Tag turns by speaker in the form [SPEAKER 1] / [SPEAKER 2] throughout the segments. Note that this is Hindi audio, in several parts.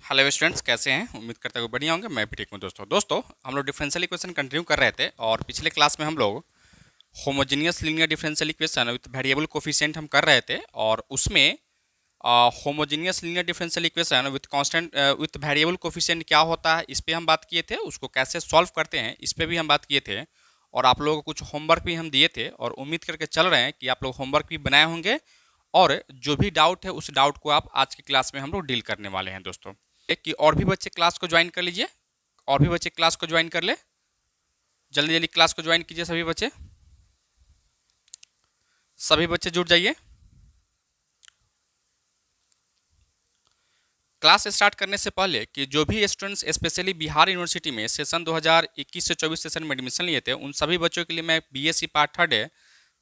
[SPEAKER 1] हेलो स्टूडेंट्स, कैसे हैं? उम्मीद करता हूँ बढ़िया होंगे। मैं भी ठीक हूँ। दोस्तों हम लोग डिफरेंशियल इक्वेशन कंटिन्यू कर रहे थे और पिछले क्लास में हम लोग homogeneous linear differential equation with variable coefficient हम कर रहे थे और उसमें homogeneous linear differential equation with constant with variable coefficient क्या होता है, इस पर हम बात किए थे। उसको कैसे सॉल्व करते हैं, इस पर भी हम बात किए थे और आप लोगों को कुछ होमवर्क भी हम दिए थे और उम्मीद करके चल रहे हैं कि आप लोग होमवर्क भी बनाए होंगे और जो भी डाउट है उस डाउट को आप आज की क्लास में हम लोग डील करने वाले हैं दोस्तों। कि और भी बच्चे क्लास को ज्वाइन कर लीजिए, और भी बच्चे क्लास को ज्वाइन कर ले, जल्दी जल्दी क्लास को ज्वाइन कीजिए। सभी बच्चे जुड़ जाइए। क्लास स्टार्ट करने से पहले कि जो भी स्टूडेंट्स स्पेशली बिहार यूनिवर्सिटी में सेशन 2021 से 24 सेशन में एडमिशन लिए थे, उन सभी बच्चों के लिए मैं बीएससी पार्ट थर्ड है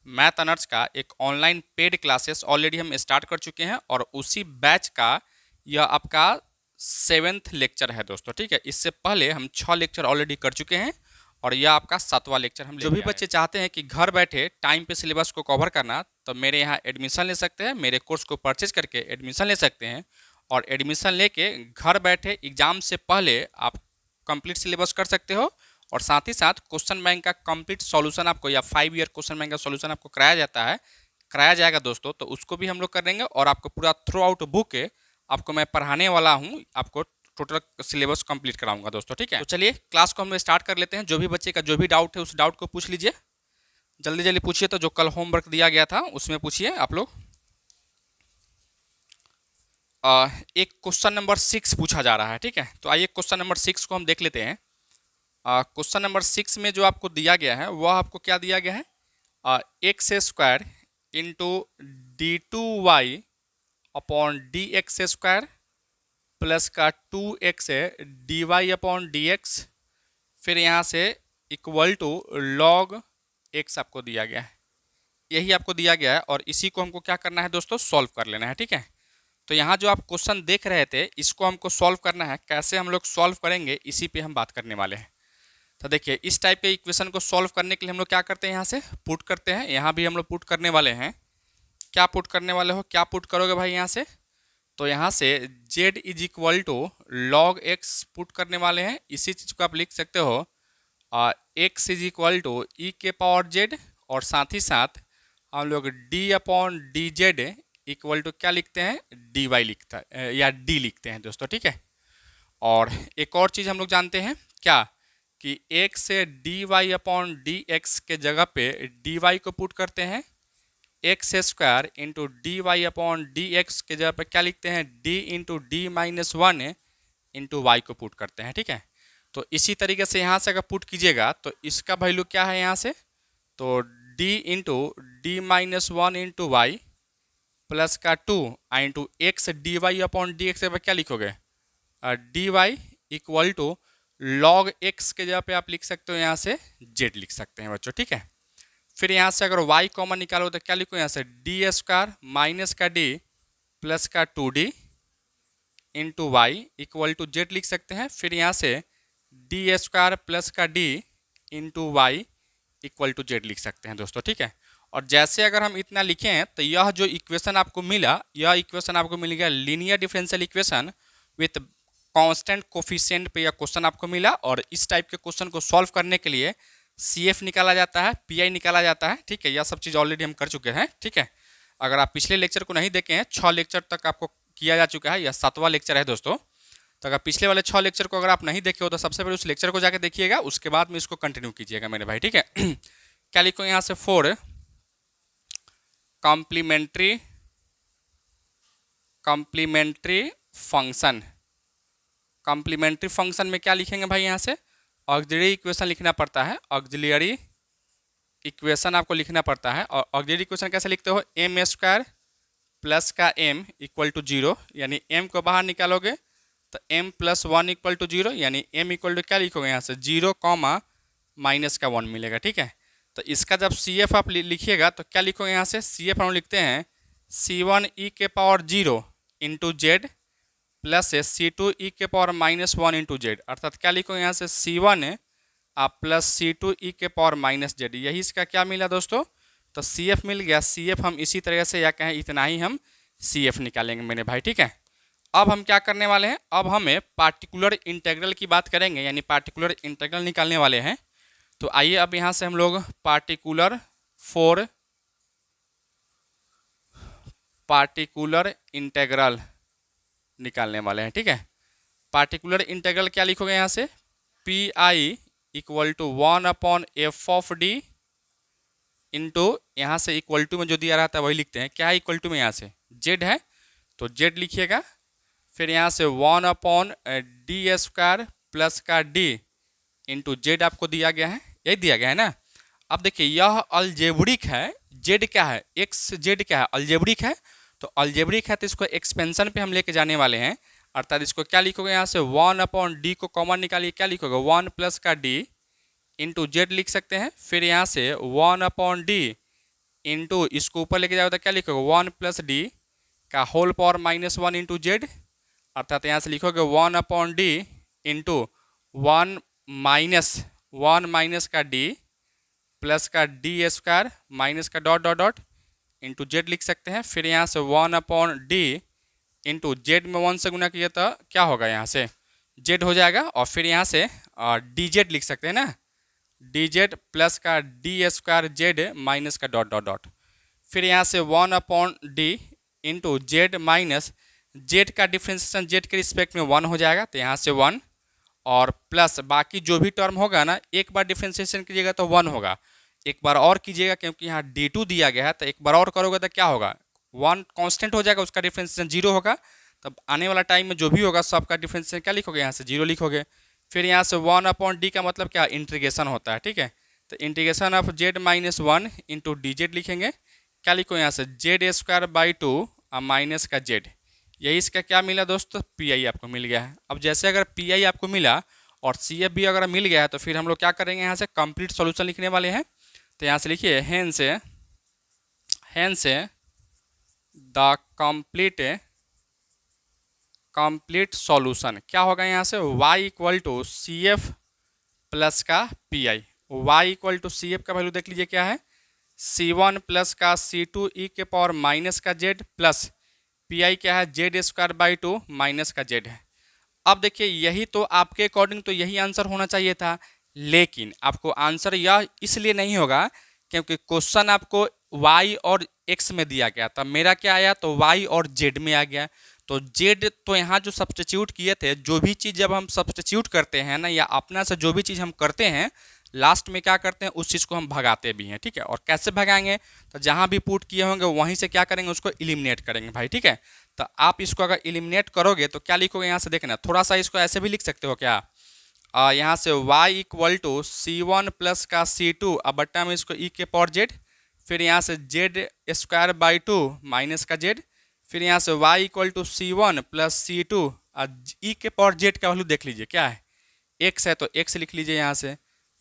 [SPEAKER 1] मैथ ऑनर्स का एक ऑनलाइन पेड क्लासेस ऑलरेडी हम स्टार्ट कर चुके हैं और उसी बैच का यह आपका 7th लेक्चर है दोस्तों। ठीक है, इससे पहले हम 6 लेक्चर ऑलरेडी कर चुके हैं और यह आपका 7वां लेक्चर हम जो भी बच्चे चाहते हैं कि घर बैठे टाइम पे सिलेबस को कवर करना, तो मेरे यहाँ एडमिशन ले सकते हैं। मेरे कोर्स को परचेज करके एडमिशन ले सकते हैं और एडमिशन लेके घर बैठे एग्जाम से पहले आप कंप्लीट सिलेबस कर सकते हो और साथ ही साथ क्वेश्चन बैंक का कंप्लीट सॉल्यूशन आपको या 5 ईयर क्वेश्चन बैंक का सॉल्यूशन आपको कराया जाएगा दोस्तों। तो उसको भी हम लोग कर देंगे और आपको पूरा थ्रू आउट बुक आपको मैं पढ़ाने वाला हूँ, आपको टोटल सिलेबस कंप्लीट कराऊंगा दोस्तों। ठीक है, तो चलिए क्लास को हम लोग स्टार्ट कर लेते हैं। जो भी बच्चे का जो भी डाउट है उस डाउट को पूछ लीजिए, जल्दी जल्दी पूछिए। तो जो कल होमवर्क दिया गया था उसमें पूछिए आप लोग। एक क्वेश्चन नंबर 6 पूछा जा रहा है। ठीक है, तो आइए क्वेश्चन नंबर 6 को हम देख लेते हैं। क्वेश्चन नंबर 6 में जो आपको दिया गया है वह आपको क्या दिया गया है, x square into D2y upon DX² plus का 2x dy अपॉन dx, फिर यहाँ से इक्वल टू log x आपको दिया गया है। यही आपको दिया गया है और इसी को हमको क्या करना है दोस्तों, सॉल्व कर लेना है। ठीक है, तो यहाँ जो आप क्वेश्चन देख रहे थे इसको हमको सॉल्व करना है। कैसे हम लोग सॉल्व करेंगे इसी पे हम बात करने वाले हैं। तो देखिए, इस टाइप के इक्वेशन को सॉल्व करने के लिए हम लोग क्या करते हैं, यहाँ से पुट करते हैं। यहाँ भी हम लोग पुट करने वाले हैं। क्या पुट करने वाले हो, क्या पुट करोगे भाई यहाँ से? तो यहाँ से z is equal to log X put करने वाले हैं। इसी चीज़ को आप लिख सकते हो x is equal to E के पावर जेड और साथ ही साथ हम लोग d upon D Z equal to क्या लिखते हैं, dy लिखता है या d लिखते हैं दोस्तों। ठीक है, और एक और चीज़ हम लोग जानते हैं क्या, कि x से dy अपॉन डी एक्स के जगह पे dy को पुट करते हैं। X square into D Y upon D X के जगह पर क्या लिखते हैं, d into D minus 1 into Y को पुट करते हैं। ठीक है, तो इसी तरीके से यहाँ से अगर पुट कीजिएगा तो इसका वैल्यू क्या है यहाँ से, तो d into D minus 1 into Y plus का 2 into X D Y upon D X क्या लिखोगे, D Y equal to log X के जगह पे आप लिख सकते हो यहाँ से z लिख सकते हैं बच्चों। ठीक है, फिर यहाँ से अगर y कॉमन निकालो तो क्या लिखो, यहाँ से डी स्क्वायर माइनस का d प्लस का 2d into Y equal to Z लिख सकते हैं। फिर यहाँ से डी स्क्वायर प्लस का d into Y equal to Z लिख सकते हैं दोस्तों। ठीक है, और जैसे अगर हम इतना लिखें तो यह जो इक्वेशन आपको मिला, यह इक्वेशन आपको मिल गया linear differential equation with constant coefficient पे यह क्वेश्चन आपको मिला। और इस टाइप के क्वेश्चन को सॉल्व करने के लिए CF निकाला जाता है, PI निकाला जाता है। ठीक है, यह सब चीज़ ऑलरेडी हम कर चुके हैं। ठीक है, अगर आप पिछले लेक्चर को नहीं देखे हैं, 6 लेक्चर तक आपको किया जा चुका है, यह 7वां लेक्चर है दोस्तों। तो अगर पिछले वाले 6 लेक्चर को अगर आप नहीं देखे हो तो सबसे पहले उस लेक्चर को जाकर देखिएगा, उसके बाद में इसको कंटिन्यू कीजिएगा मेरे भाई। ठीक है, क्या लिखो यहाँ से, 4 कॉम्प्लीमेंट्री फंक्शन। कॉम्प्लीमेंट्री फंक्शन में क्या लिखेंगे भाई, यहाँ से ऑक्सिलरी इक्वेशन लिखना पड़ता है। ऑक्सिलरी इक्वेशन आपको लिखना पड़ता है और ऑक्सिलरी इक्वेशन कैसे लिखते हो, एम स्क्वायर प्लस का m इक्वल टू 0, यानी m को बाहर निकालोगे तो m प्लस 1 इक्वल टू 0, यानी m इक्वल टू क्या लिखोगे यहाँ से 0 कॉमा माइनस का 1 मिलेगा। ठीक है, तो इसका जब CF आप लिखिएगा तो क्या लिखोगे यहाँ से, CF हम लिखते हैं C1 e के power 0 into z plus C2 e के पावर माइनस 1 इंटू जेड, अर्थात क्या लिखोगे यहाँ से C1 आप प्लस C2 e के पावर माइनस जेड। यही इसका क्या मिला दोस्तों, तो CF मिल गया। CF हम इसी तरह से या कहें इतना ही हम CF निकालेंगे मेरे भाई। ठीक है, अब हम क्या करने वाले हैं, अब हमें पार्टिकुलर इंटीग्रल की बात करेंगे, यानी पार्टिकुलर इंटीग्रल निकालने वाले हैं। तो आइए अब यहाँ से हम लोग पार्टिकुलर इंटीग्रल निकालने वाले हैं। ठीक है, पार्टिकुलर इंटीग्रल क्या लिखोगे यहाँ से, P I equal to 1/f(d) into, यहाँ से इक्वल टू में जो दिया रहता है वही लिखते हैं। क्या है इक्वल टू में, यहाँ से जेड है तो जेड लिखिएगा, फिर यहाँ से 1/d² प्लस का डी इंटू जेड आपको दिया गया है, यही दिया गया है ना। अब देखिए यह अलजेब्रिक है, जेड क्या है, एक्स जेड क्या है, अलजेब्रिक है। तो अलजेब्रिक है तो इसको एक्सपेंशन पे हम लेके जाने वाले हैं, अर्थात इसको क्या लिखोगे, यहाँ से 1/d को कॉमन निकालिए, क्या लिखोगे 1 प्लस का डी इंटू जेड लिख सकते हैं। फिर यहाँ से 1/d इंटू इसको ऊपर लेके जाओ तो क्या लिखोगे 1 प्लस डी का होल पावर -1 इंटू जेड, अर्थात यहाँ से लिखोगे 1/d इंटू 1 माइनस का डी प्लस का d² माइनस का dot dot dot into Z लिख सकते हैं। फिर यहाँ से 1/d इंटू जेड में 1 से गुना किया तो क्या होगा, यहाँ से जेड हो जाएगा, और फिर यहाँ से डी जेड लिख सकते हैं ना, डी जेड प्लस का d² जेड माइनस का डॉट डॉट डॉट। फिर यहाँ से 1/d into Z minus Z का डिफ्रेंसिएशन जेड के रिस्पेक्ट में 1 हो जाएगा, तो यहाँ से 1 और प्लस बाकी जो भी टर्म होगा ना, एक बार डिफ्रेंसिएशन कीजिएगा तो 1 होगा, एक बार और कीजिएगा क्योंकि यहाँ d2 दिया गया है, तो एक बार और करोगे तो क्या होगा 1 कांस्टेंट हो जाएगा, उसका डिफ्रेंसिएशन 0 होगा। तब आने वाला टाइम में जो भी होगा सबका डिफ्रेंसिएशन क्या लिखोगे, यहाँ से 0 लिखोगे। फिर यहाँ से 1/d का मतलब क्या, इंटीग्रेशन होता है। ठीक है, तो integration of Z -1 into D Z लिखेंगे, क्या लिखो यहाँ से z²/2 माइनस का जेड, यही इसका क्या मिला दोस्तों, पी आई आपको मिल गया है। अब जैसे अगर पी आई आपको मिला और सी एफ भी अगर मिल गया है तो फिर हम लोग क्या करेंगे, यहाँ से कंप्लीट सॉल्यूशन लिखने वाले हैं। तो यहाँ से लिखिए हेन से द कंप्लीट सॉल्यूशन क्या होगा, यहाँ से y equal to C F plus का P I. Y equal to C F का वैल्यू देख लीजिए क्या है, C1 प्लस का C2 e के पावर माइनस का जेड प्लस पी आई क्या है z² माइनस का जेड है। अब देखिए यही तो आपके अकॉर्डिंग तो यही आंसर होना चाहिए था, लेकिन आपको आंसर यह इसलिए नहीं होगा क्योंकि क्वेश्चन आपको y और x में दिया गया था, मेरा क्या आया तो y और z में आ गया। तो z तो यहाँ जो सब्स्टिट्यूट किए थे, जो भी चीज़ जब हम सब्स्टिट्यूट करते हैं ना, या अपना से जो भी चीज़ हम करते हैं लास्ट में क्या करते हैं उस चीज़ को हम भगाते भी हैं। ठीक है, और कैसे भगाएंगे, तो जहाँ भी पुट किए होंगे वहीं से क्या करेंगे, उसको एलिमिनेट करेंगे भाई। ठीक है, तो आप इसको अगर एलिमिनेट करोगे तो क्या लिखोगे, यहाँ से देखना थोड़ा सा इसको ऐसे भी लिख सकते हो क्या, यहाँ से y equal to C1 plus का C2 अब बट्टा में इसको e के पावर जेड, फिर यहाँ से z² माइनस का जेड, फिर यहाँ से y equal to C1 plus C2 e के पावर जेड का वैल्यू देख लीजिए क्या है, x है तो x लिख लीजिए यहाँ से,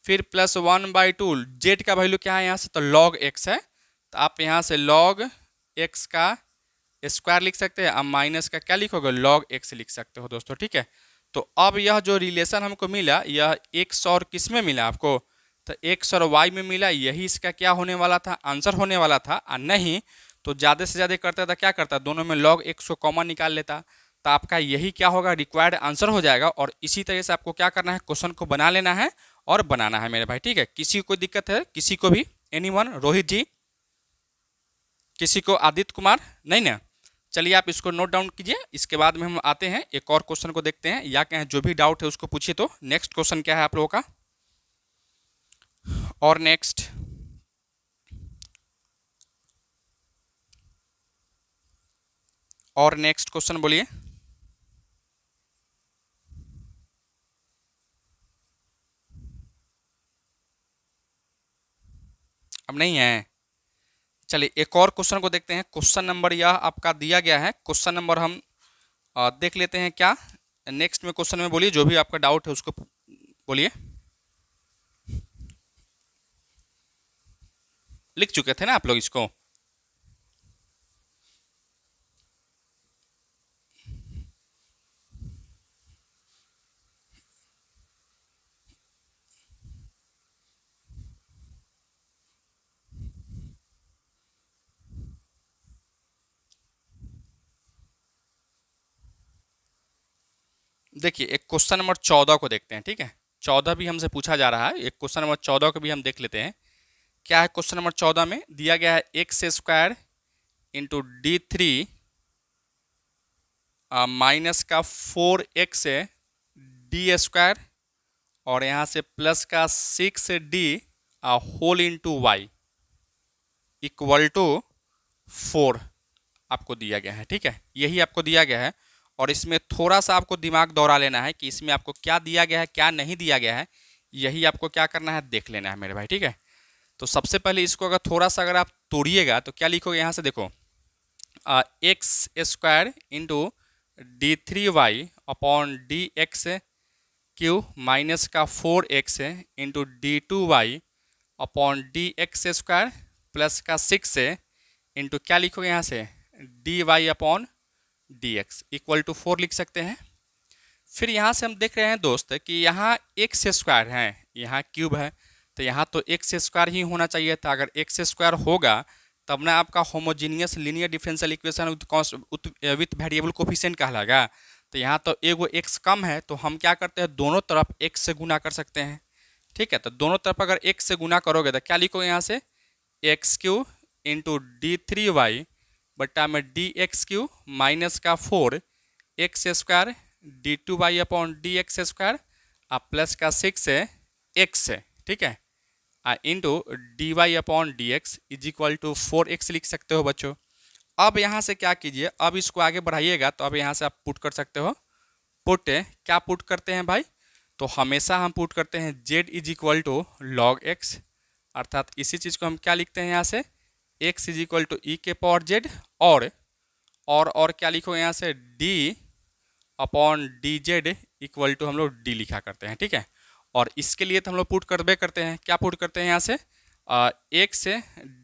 [SPEAKER 1] फिर +1/2 जेड का वैल्यू क्या है यहाँ से तो log x है, तो आप यहाँ से log x का स्क्वायर लिख सकते हैं, अब माइनस का क्या लिखोगे log x लिख सकते हो दोस्तों। ठीक है, तो अब यह जो रिलेशन हमको मिला यह x और किस में मिला आपको, तो x और y में मिला, यही इसका क्या होने वाला था, आंसर होने वाला था। और नहीं तो ज़्यादा से ज़्यादा करता था क्या करता, दोनों में log x को कॉमन निकाल लेता, तो आपका यही क्या होगा रिक्वायर्ड आंसर हो जाएगा। और इसी तरह से आपको क्या करना है, क्वेश्चन को बना लेना है और बनाना है मेरे भाई। ठीक है, किसी को कोई दिक्कत है, किसी को भी, एनीवन, रोहित जी, किसी को, आदित्य कुमार, नहीं ना, चलिए आप इसको नोट डाउन कीजिए। इसके बाद में हम आते हैं एक और क्वेश्चन को देखते हैं, या कहें जो भी डाउट है उसको पूछिए। तो नेक्स्ट क्वेश्चन क्या है आप लोगों का, और नेक्स्ट क्वेश्चन बोलिए। अब नहीं है, चलिए एक और क्वेश्चन को देखते हैं। क्वेश्चन नंबर यह आपका दिया गया है, क्वेश्चन नंबर हम देख लेते हैं क्या नेक्स्ट में क्वेश्चन में, बोलिए जो भी आपका डाउट है उसको बोलिए। लिख चुके थे ना आप लोग इसको, देखिए एक क्वेश्चन नंबर 14 को देखते हैं, ठीक है। 14 भी हमसे पूछा जा रहा है, एक क्वेश्चन नंबर 14 को भी हम देख लेते हैं। क्या है क्वेश्चन नंबर 14 में दिया गया है x square into D3 minus का 4x डी स्क्वायर और यहाँ से प्लस का 6D whole into Y equal to 4 आपको दिया गया है, ठीक है। यही आपको दिया गया है और इसमें थोड़ा सा आपको दिमाग दौड़ा लेना है कि इसमें आपको क्या दिया गया है क्या नहीं दिया गया है, यही आपको क्या करना है देख लेना है मेरे भाई, ठीक है। तो सबसे पहले इसको अगर थोड़ा सा अगर आप तोड़िएगा तो क्या लिखोगे, यहाँ से देखो x square into D3y upon DX³ minus का 4x into D2y upon DX² plus का 6 इंटू क्या लिखोगे यहाँ से DY upon DX equal to 4 लिख सकते हैं। फिर यहाँ से हम देख रहे हैं दोस्त कि यहाँ एक्स स्क्वायर है, यहाँ क्यूब है, तो यहाँ तो एक्स स्क्वायर ही होना चाहिए था। अगर एक्स स्क्वायर होगा तब ना आपका homogeneous linear differential equation with variable coefficient कहलाएगा। तो यहाँ तो एगो एक्स कम है, तो हम क्या करते हैं दोनों तरफ एक्स से गुना कर सकते हैं, ठीक है। तो दोनों तरफ अगर एक्स से गुना करोगे तो क्या लिखोगे यहाँ से x³ इंटू D3y बट्टा में DX³ माइनस का 4x square D2y upon DX² plus का 6x, ठीक है, into DY upon DX is equal to 4x लिख सकते हो बच्चों। अब यहाँ से क्या कीजिए, अब इसको आगे बढ़ाइएगा तो अब यहाँ से आप पुट कर सकते हो। पुट क्या पुट करते हैं भाई, तो हमेशा हम पुट करते हैं z is equal to log x, अर्थात इसी चीज़ को हम क्या लिखते हैं यहाँ से x is equal to E के पावर z और क्या लिखोगे यहाँ से d upon dz equal to हम लोग d लिखा करते हैं, ठीक है। और इसके लिए तो हम लोग पुट करबे करते हैं, क्या पुट करते हैं यहाँ से x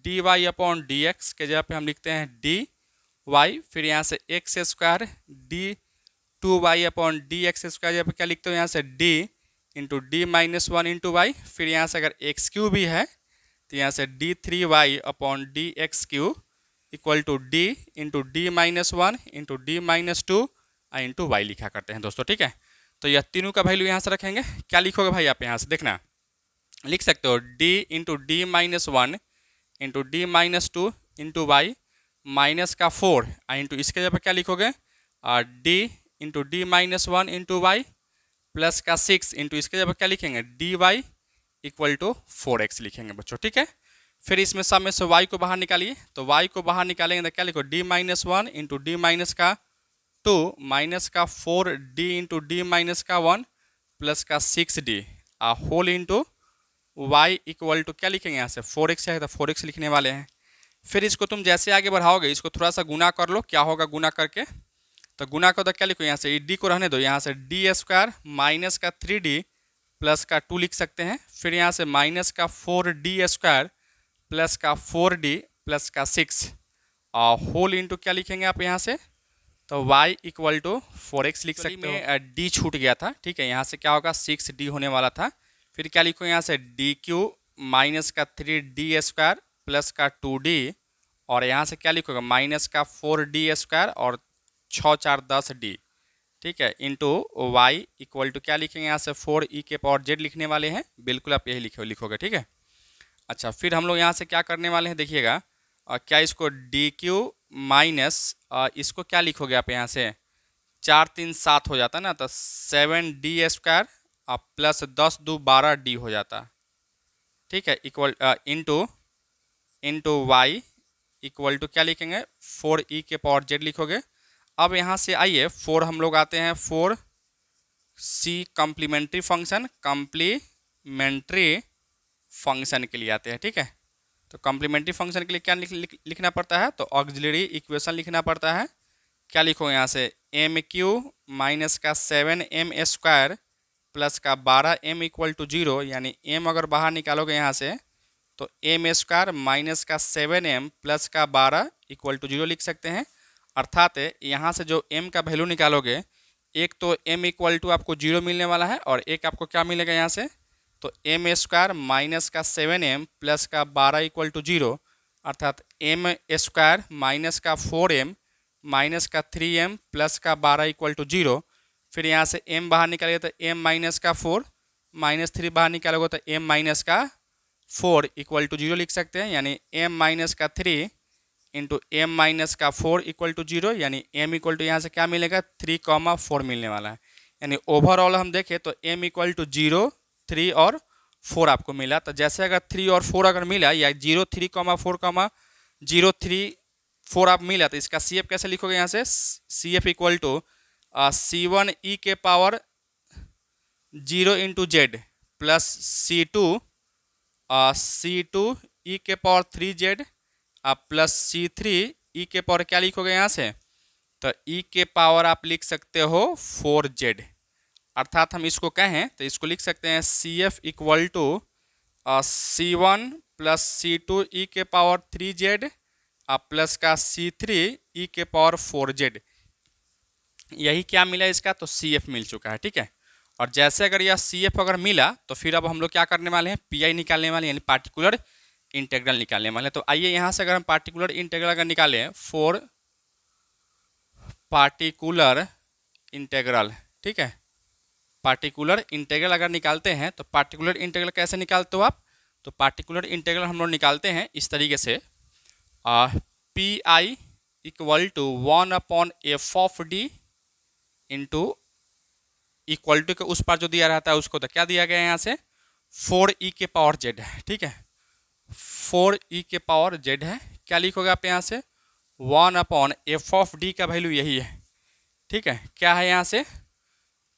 [SPEAKER 1] dy अपॉन dx के जगह पे हम लिखते हैं dy, फिर यहाँ से x square D2y upon dx square जगह पे क्या लिखते हो यहाँ से d into D minus 1 into Y, फिर यहाँ से अगर x³ भी है तो यहाँ से D3y upon DX³ equal to d into D minus 1 into D minus 2 into Y लिखा करते हैं दोस्तों, ठीक है। तो यह तीनों का वैल्यू यहाँ से रखेंगे, क्या लिखोगे भाई आप यहाँ से देखना लिख सकते हो d into D minus 1 into D minus 2 into Y minus का 4 इंटू इसके जगह पर क्या लिखोगे d into D minus 1 into Y plus का 6 इंटू इसके जगह पर क्या लिखेंगे dy इक्वल टू 4x लिखेंगे बच्चों, ठीक है। फिर इसमें सब में से y को बाहर निकालिए, तो y को बाहर निकालेंगे तो क्या लिखो d minus 1 into D minus का 2 माइनस का 4d इंटू D माइनस का 1 प्लस का 6d whole into y equal to क्या लिखेंगे यहाँ से 4x है तो 4x लिखने वाले हैं। फिर इसको तुम जैसे आगे बढ़ाओगे इसको थोड़ा सा गुना कर लो, क्या होगा गुना करके, तो गुना करो तो क्या लिखो यहाँ से d को रहने दो, यहाँ से d स्क्वायर माइनस का 3d प्लस का 2 लिख सकते हैं। फिर यहाँ से माइनस का 4d स्क्वायर प्लस का 4d प्लस का 6 होल इंटू क्या लिखेंगे आप यहाँ से, तो y इक्वल टू 4x लिख सकते हो। d छूट गया था, ठीक है, यहाँ से क्या होगा 6d होने वाला था। फिर क्या लिखो यहाँ से d³ माइनस का 3d स्क्वायर प्लस का 2d और यहाँ से क्या लिखोगे माइनस का 4d स्क्वायर और 6 4 10d, ठीक है, इंटू y इक्वल टू क्या लिखेंगे यहाँ से 4e के पावर z लिखने वाले हैं, बिल्कुल आप यही लिखोगे, ठीक है। अच्छा फिर हम लोग यहाँ से क्या करने वाले हैं देखिएगा, क्या इसको d³ माइनस इसको क्या लिखोगे आप यहाँ से 4 3 7 हो जाता ना, तो 7d स्क्वायर प्लस 10 2 12d हो जाता, ठीक है, equal into Y equal to क्या लिखेंगे 4e के पावर z लिखोगे। अब यहाँ से आइए 4 हम लोग आते हैं 4c कम्प्लीमेंट्री फंक्शन के लिए आते हैं, ठीक है। तो कम्प्लीमेंट्री फंक्शन के लिए क्या लिखना पड़ता है, तो ऑक्सिलरी इक्वेशन लिखना पड़ता है। क्या लिखो यहाँ से m³ माइनस का 7m स्क्वायर प्लस का 12m इक्वल टू 0, यानी m अगर बाहर निकालोगे यहाँ से तो m स्क्वायर माइनस का 7m प्लस का 12 इक्वल टू 0 लिख सकते हैं। अर्थात यहाँ से जो m का वैल्यू निकालोगे, एक तो m इक्वल टू आपको 0 मिलने वाला है और एक आपको क्या मिलेगा यहाँ से, तो m स्क्वायर माइनस का 7m प्लस का 12 इक्वल टू 0, अर्थात m स्क्वायर माइनस का 4m माइनस का 3m प्लस का 12 इक्वल टू 0। फिर यहाँ से m बाहर निकालेगा तो m माइनस का 4, -3 बाहर निकालोगे तो m माइनस का 4 इक्वल टू 0 लिख सकते हैं, यानी m माइनस का 3 इंटू m माइनस का 4 इक्वल टू 0, यानी m इक्वल टू यहाँ से क्या मिलेगा 3,4 मिलने वाला है। यानी ओवरऑल हम देखें तो m इक्वल टू 0, 3 और 4 आपको मिला। तो जैसे अगर 3 और 4 अगर मिला या 0, 3,4, 0, 3, 4 आप मिला तो इसका CF कैसे लिखोगे यहाँ से CF equal to C1 e के power 0 into z plus C2 e के power 3z plus C3 e के पावर क्या लिखोगे यहाँ से तो e के पावर आप लिख सकते हो 4z, अर्थात हम इसको कहें तो इसको लिख सकते हैं CF equal to C1 plus C2 e के पावर 3z प्लस का C3 e के पावर 4z। यही क्या मिला इसका तो CF मिल चुका है, ठीक है। और जैसे अगर यह CF अगर मिला तो फिर अब हम लोग क्या करने वाले हैं PI निकालने वाले हैं, यानी पार्टिकुलर इंटीग्रल निकालने वाले हैं। तो आइए यहाँ से अगर हम पार्टिकुलर इंटीग्रल अगर निकालें फॉर पार्टिकुलर इंटीग्रल, ठीक है, पार्टिकुलर इंटीग्रल अगर निकालते हैं तो पार्टिकुलर इंटीग्रल कैसे निकालते हो आप, तो पार्टिकुलर इंटीग्रल हम लोग निकालते हैं इस तरीके से PI equal to 1/f(d) into equal to के उस पर जो दिया रहता है उसको तो क्या दिया गया है यहाँ से 4e के पावर z है, ठीक है, 4e के पावर z है। क्या लिखोगे आप यहाँ से 1/f(d) का वैल्यू यही है, ठीक है, क्या है यहाँ से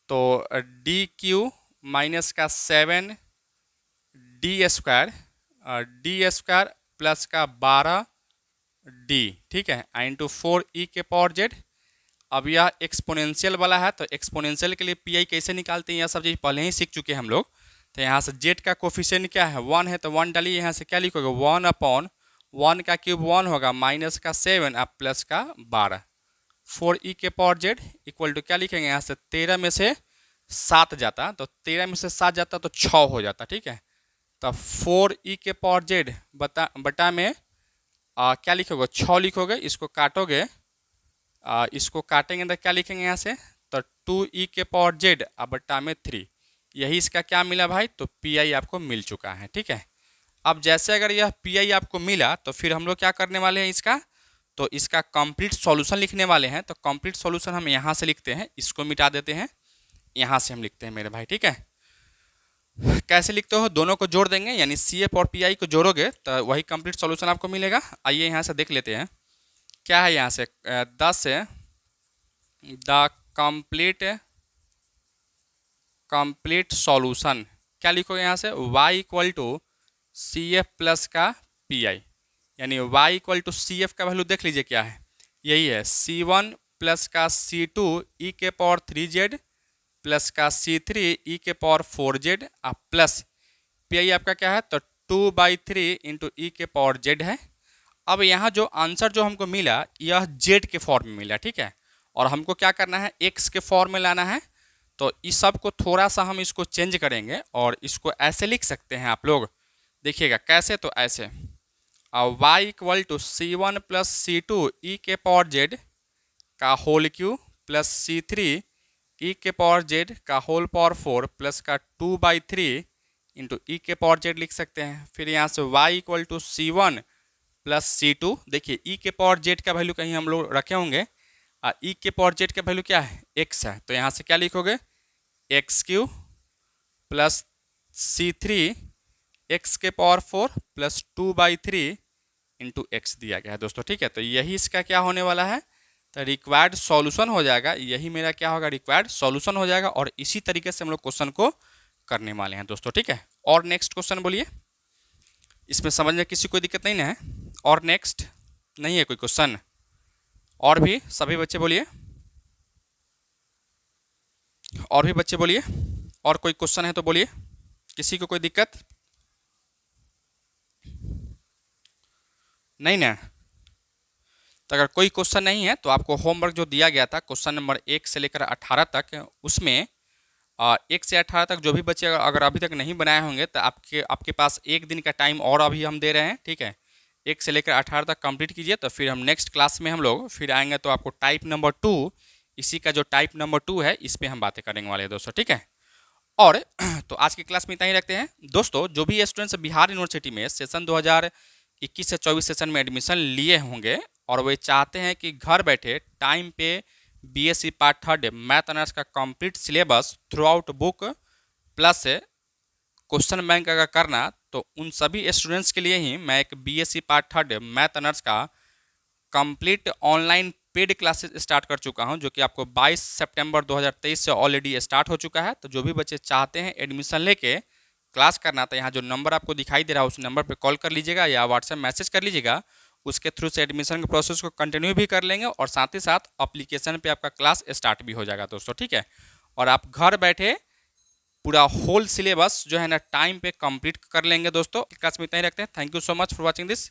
[SPEAKER 1] तो dq माइनस का 7 d² प्लस का 12d, ठीक है, इंटू 4e के पावर z। अब यह एक्सपोनेंशियल वाला है तो एक्सपोनेंशियल के लिए PI कैसे निकालते हैं यह सब चीज़ पहले ही सीख चुके हैं हम लोग। तो यहाँ से z का कोफिशिएंट क्या है 1 है तो 1 डालिए, यहाँ से क्या लिखोगे 1/1 का क्यूब 1 होगा माइनस का 7 अब प्लस का 12, 4e के पावर z इक्वल टू क्या लिखेंगे यहाँ से 13 में से 7 जाता तो 13 में से 7 जाता तो 6 हो जाता, ठीक है। तो 4e के पावर z बटा में क्या लिखोगे 6 लिखोगे, इसको काटोगे इसको काटेंगे तो क्या लिखेंगे यहाँ से तो 2e के पावर z बटा में 3, यही इसका क्या मिला भाई तो PI आपको मिल चुका है, ठीक है। अब जैसे अगर यह PI आपको मिला तो फिर हम लोग क्या करने वाले हैं इसका तो इसका कंप्लीट सॉल्यूशन लिखने वाले हैं। तो कंप्लीट सॉल्यूशन हम यहाँ से लिखते हैं, इसको मिटा देते हैं, यहाँ से हम लिखते हैं मेरे भाई, ठीक है। कैसे लिखते हो दोनों को जोड़ देंगे, यानी CF और PI को जोड़ोगे तो वही कंप्लीट सॉल्यूशन आपको मिलेगा। आइए यहाँ से देख लेते हैं क्या है यहाँ से 10 द कंप्लीट सॉल्यूशन, क्या लिखोगे यहाँ से y equal to CF plus का PI, यानी y इक्वल टू CF का वैल्यू देख लीजिए क्या है, यही है C1 प्लस का C2 e के पावर 3z प्लस का C3 e के पावर 4z प्लस PI आपका क्या है तो 2/3 इंटू e के पावर z है। अब यहाँ जो आंसर जो हमको मिला यह z के फॉर्म में मिला, ठीक है, और हमको क्या करना है x के फॉर्म में लाना है। तो इस सब को थोड़ा सा हम इसको चेंज करेंगे और इसको ऐसे लिख सकते हैं आप लोग, देखिएगा कैसे तो ऐसे y equal to C1 plus C2 e के पावर z का whole cube plus C3 e के पावर z का होल पावर 4 प्लस का 2/3 इंटू e के पावर z लिख सकते हैं। फिर यहाँ से y equal to C1 plus C2, देखिए e के पावर z का वैल्यू कहीं हम लोग रखे होंगे, e के पावर z का वैल्यू क्या है x है, तो यहाँ से क्या लिखोगे x³ प्लस C3 x के पावर 4 प्लस 2/3 इंटू x दिया गया है दोस्तों, ठीक है। तो यही इसका क्या होने वाला है तो रिक्वायर्ड सॉल्यूशन हो जाएगा, यही मेरा क्या होगा रिक्वायर्ड सॉल्यूशन हो जाएगा। और इसी तरीके से हम लोग क्वेश्चन को करने वाले हैं दोस्तों, ठीक है। और नेक्स्ट क्वेश्चन बोलिए, इसमें समझने किसी कोई दिक्कत नहीं ना है, और नेक्स्ट नहीं है कोई क्वेश्चन, और भी सभी बच्चे बोलिए, और भी बच्चे बोलिए, और कोई क्वेश्चन है तो बोलिए, किसी को कोई दिक्कत नहीं ना। तो अगर कोई क्वेश्चन नहीं है तो आपको होमवर्क जो दिया गया था क्वेश्चन नंबर 1 से लेकर 18 तक, उसमें 1 से 18 तक जो भी बच्चे अगर अभी तक नहीं बनाए होंगे तो आपके पास एक दिन का टाइम और अभी हम दे रहे हैं, ठीक है। 1 से लेकर 18 तक कंप्लीट कीजिए, तो फिर हम नेक्स्ट क्लास में हम लोग फिर आएंगे तो आपको टाइप नंबर 2 इसी का जो टाइप नंबर 2 है इस पे हम बातें करने वाले हैं दोस्तों, ठीक है। और तो आज की क्लास में इतना ही रखते हैं दोस्तों। जो भी स्टूडेंट्स बिहार यूनिवर्सिटी में सेशन 2021 से 24 सेशन में एडमिशन लिए होंगे और वे चाहते हैं कि घर बैठे टाइम पे BSc part third math honours का complete syllabus throughout book plus question bank अगर करना, तो उन सभी स्टूडेंट्स के लिए ही मैं एक BSc part third math honours का complete online paid classes start कर चुका हूं, जो कि आपको 22 सितंबर 2023 से ऑलरेडी स्टार्ट हो चुका है। तो जो भी बच्चे चाहते हैं एडमिशन लेके क्लास करना, तो यहाँ जो नंबर आपको दिखाई दे रहा है उस नंबर पे कॉल कर लीजिएगा या व्हाट्सएप मैसेज कर लीजिएगा। उसके थ्रू से एडमिशन के प्रोसेस को कंटिन्यू भी कर लेंगे और साथ ही साथ अप्लीकेशन पे आपका क्लास स्टार्ट भी हो जाएगा दोस्तों, ठीक है। और आप घर बैठे पूरा होल सिलेबस जो है ना टाइम पे कंप्लीट कर लेंगे दोस्तों। क्लास में इतना ही रखते हैं। Thank you so much for watching this